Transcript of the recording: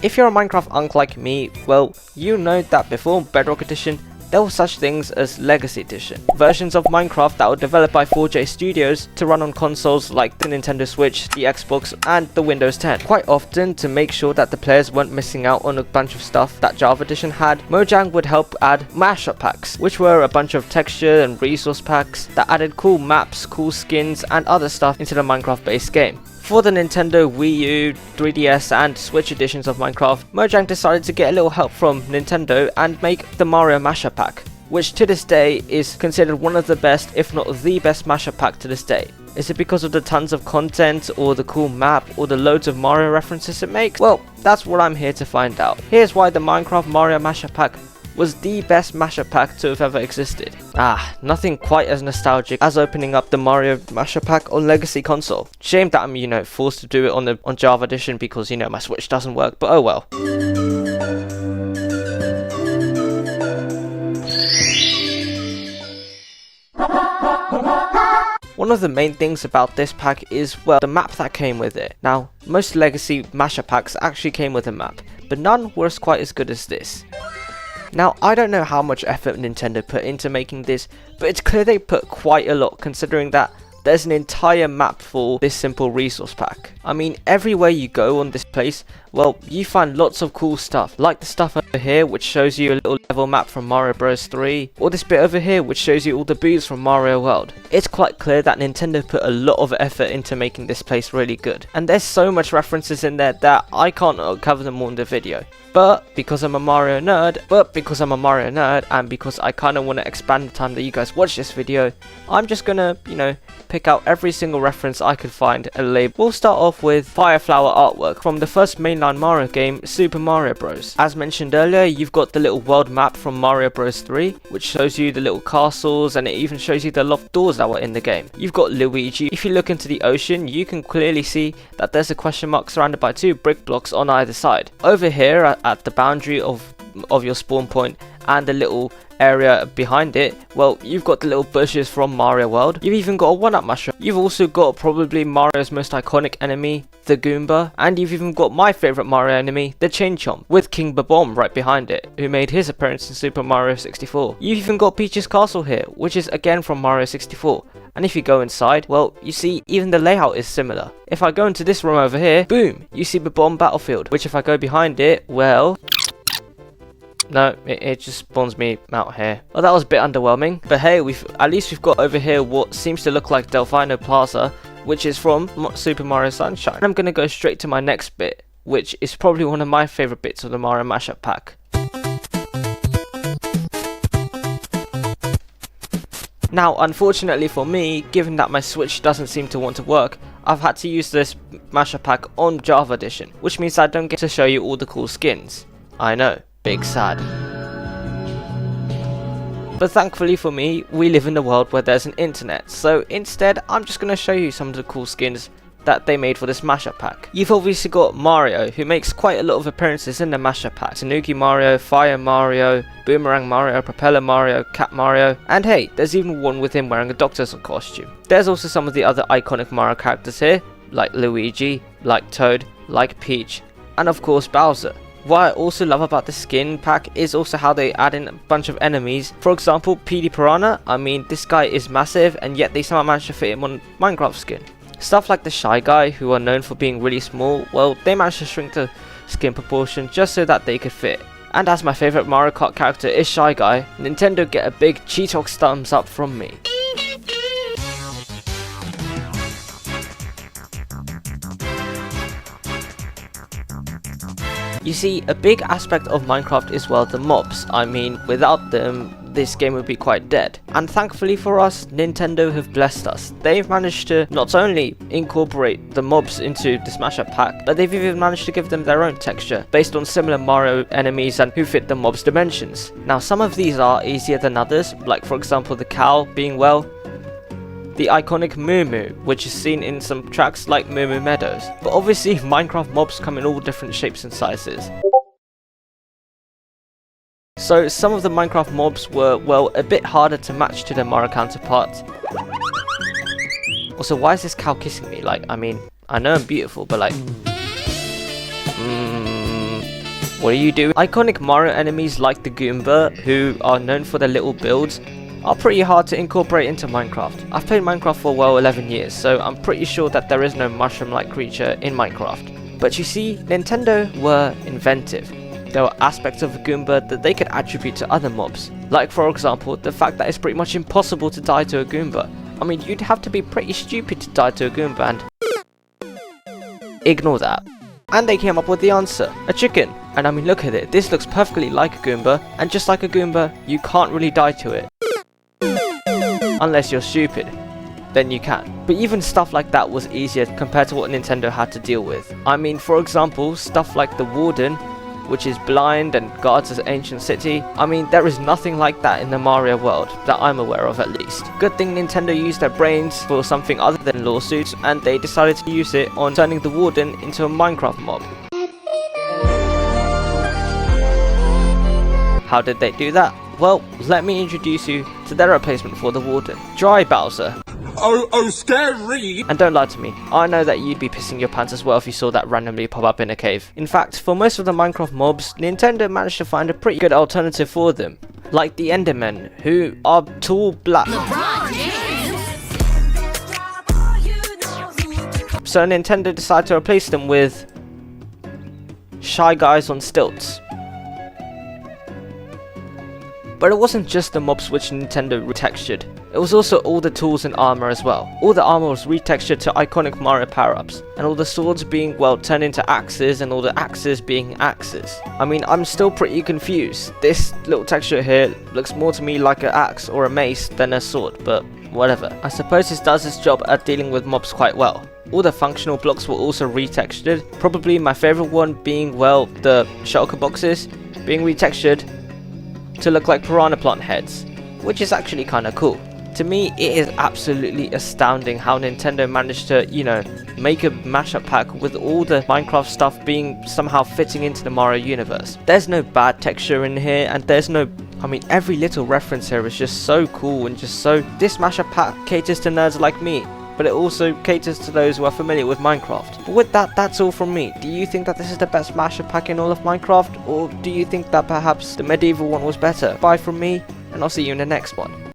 If you're a Minecraft unk like me, well, you know that before Bedrock Edition, there were such things as Legacy Edition, versions of Minecraft that were developed by 4J Studios to run on consoles like the Nintendo Switch, the Xbox and the Windows 10. Quite often, to make sure that the players weren't missing out on a bunch of stuff that Java Edition had, Mojang would help add mashup packs, which were a bunch of texture and resource packs that added cool maps, cool skins and other stuff into the Minecraft based game. For the Nintendo, Wii U, 3DS and Switch editions of Minecraft, Mojang decided to get a little help from Nintendo and make the Mario Mashup Pack, which to this day is considered one of the best, if not the best Mashup Pack to this day. Is it because of the tons of content, or the cool map, or the loads of Mario references it makes? Well, that's what I'm here to find out. Here's why the Minecraft Mario Mashup Pack was the best mashup pack to have ever existed. Nothing quite as nostalgic as opening up the Mario mashup pack on Legacy console. Shame that I'm, forced to do it on Java Edition because, my Switch doesn't work, but oh well. One of the main things about this pack is, well, the map that came with it. Now, most Legacy mashup packs actually came with a map, but none were quite as good as this. Now, I don't know how much effort Nintendo put into making this, but it's clear they put quite a lot considering that there's an entire map for this simple resource pack. I mean, everywhere you go on this place, well, you find lots of cool stuff, like the stuff over here which shows you a little level map from Mario Bros 3, or this bit over here which shows you all the booths from Mario World. It's quite clear that Nintendo put a lot of effort into making this place really good, and there's so much references in there that I can't cover them all in the video. But because I'm a Mario nerd, and because I kind of want to expand the time that you guys watch this video, I'm just gonna, pick out every single reference I could find and label. We'll start off with Fireflower artwork from the first mainline Mario game, Super Mario Bros. As mentioned earlier, you've got the little world map from Mario Bros 3, which shows you the little castles, and it even shows you the locked doors that were in the game. You've got Luigi. If you look into the ocean, you can clearly see that there's a question mark surrounded by 2 brick blocks on either side. Over here at the boundary of your spawn point and the little area behind it, well, you've got the little bushes from Mario World. You've even got a 1-up mushroom. You've also got probably Mario's most iconic enemy, the Goomba, and you've even got my favourite Mario enemy, the Chain Chomp, with King Bob-omb right behind it, who made his appearance in Super Mario 64. You've even got Peach's castle here, which is again from Mario 64. And if you go inside, well, you see even the layout is similar. If I go into this room over here, boom, you see Bob-omb Battlefield, which if I go behind it, well, no, it just spawns me out here. Well, that was a bit underwhelming, but hey, at least we've got over here what seems to look like Delfino Plaza, which is from Super Mario Sunshine. And I'm gonna go straight to my next bit, which is probably one of my favorite bits of the Mario Mashup Pack. Now, unfortunately for me, given that my Switch doesn't seem to want to work, I've had to use this Mashup Pack on Java Edition, which means I don't get to show you all the cool skins. I know. Big sad. But thankfully for me, we live in a world where there's an internet, so instead I'm just going to show you some of the cool skins that they made for this mashup pack. You've obviously got Mario, who makes quite a lot of appearances in the mashup pack. Tanuki Mario, Fire Mario, Boomerang Mario, Propeller Mario, Cat Mario, and hey, there's even one with him wearing a doctor's costume. There's also some of the other iconic Mario characters here, like Luigi, like Toad, like Peach, and of course Bowser. What I also love about the skin pack is also how they add in a bunch of enemies. For example, PD Piranha, I mean, this guy is massive and yet they somehow managed to fit him on Minecraft skin. Stuff like the Shy Guy, who are known for being really small, well, they managed to shrink the skin proportion just so that they could fit. And as my favourite Mario Kart character is Shy Guy, Nintendo get a big Cheetox thumbs up from me. You see, a big aspect of Minecraft is, well, the mobs. I mean, without them, this game would be quite dead. And thankfully for us, Nintendo have blessed us. They've managed to not only incorporate the mobs into the Smash Up pack, but they've even managed to give them their own texture, based on similar Mario enemies and who fit the mobs' dimensions. Now, some of these are easier than others, like for example the cow being, well, the iconic Moo Moo, which is seen in some tracks like Moo Moo Meadows. But obviously, Minecraft mobs come in all different shapes and sizes. So some of the Minecraft mobs were, well, a bit harder to match to their Mario counterparts. Also, why is this cow kissing me? Like, I mean, I know I'm beautiful, but like... What do you do? Iconic Mario enemies like the Goomba, who are known for their little builds, are pretty hard to incorporate into Minecraft. I've played Minecraft for well 11 years, so I'm pretty sure that there is no mushroom-like creature in Minecraft. But you see, Nintendo were inventive. There were aspects of a Goomba that they could attribute to other mobs. Like for example, the fact that it's pretty much impossible to die to a Goomba. I mean, you'd have to be pretty stupid to die to a Goomba, and ignore that. And they came up with the answer, a chicken. And I mean, look at it, this looks perfectly like a Goomba, and just like a Goomba, you can't really die to it. Unless you're stupid, then you can. But even stuff like that was easier compared to what Nintendo had to deal with. I mean, for example, stuff like the Warden, which is blind and guards this ancient city. I mean, there is nothing like that in the Mario world, that I'm aware of at least. Good thing Nintendo used their brains for something other than lawsuits, and they decided to use it on turning the Warden into a Minecraft mob. How did they do that? Well, let me introduce you to their replacement for the Warden, Dry Bowser. Oh, scary! And don't lie to me, I know that you'd be pissing your pants as well if you saw that randomly pop up in a cave. In fact, for most of the Minecraft mobs, Nintendo managed to find a pretty good alternative for them. Like the Endermen, who are tall black. So Nintendo decided to replace them with Shy Guys on stilts. But it wasn't just the mobs which Nintendo retextured, it was also all the tools and armor as well. All the armor was retextured to iconic Mario power-ups, and all the swords being, well, turned into axes, and all the axes being axes. I mean, I'm still pretty confused. This little texture here looks more to me like an axe or a mace than a sword, but whatever. I suppose this does its job at dealing with mobs quite well. All the functional blocks were also retextured, probably my favorite one being, well, the shulker boxes being retextured to look like piranha plant heads, which is actually kinda cool. To me, it is absolutely astounding how Nintendo managed to, you know, make a mashup pack with all the Minecraft stuff being somehow fitting into the Mario universe. There's no bad texture in here, and there's no, I mean, every little reference here is just so cool and just so, this mashup pack caters to nerds like me, but it also caters to those who are familiar with Minecraft. But with that, that's all from me. Do you think that this is the best mashup pack in all of Minecraft, or do you think that perhaps the medieval one was better? Bye from me, and I'll see you in the next one.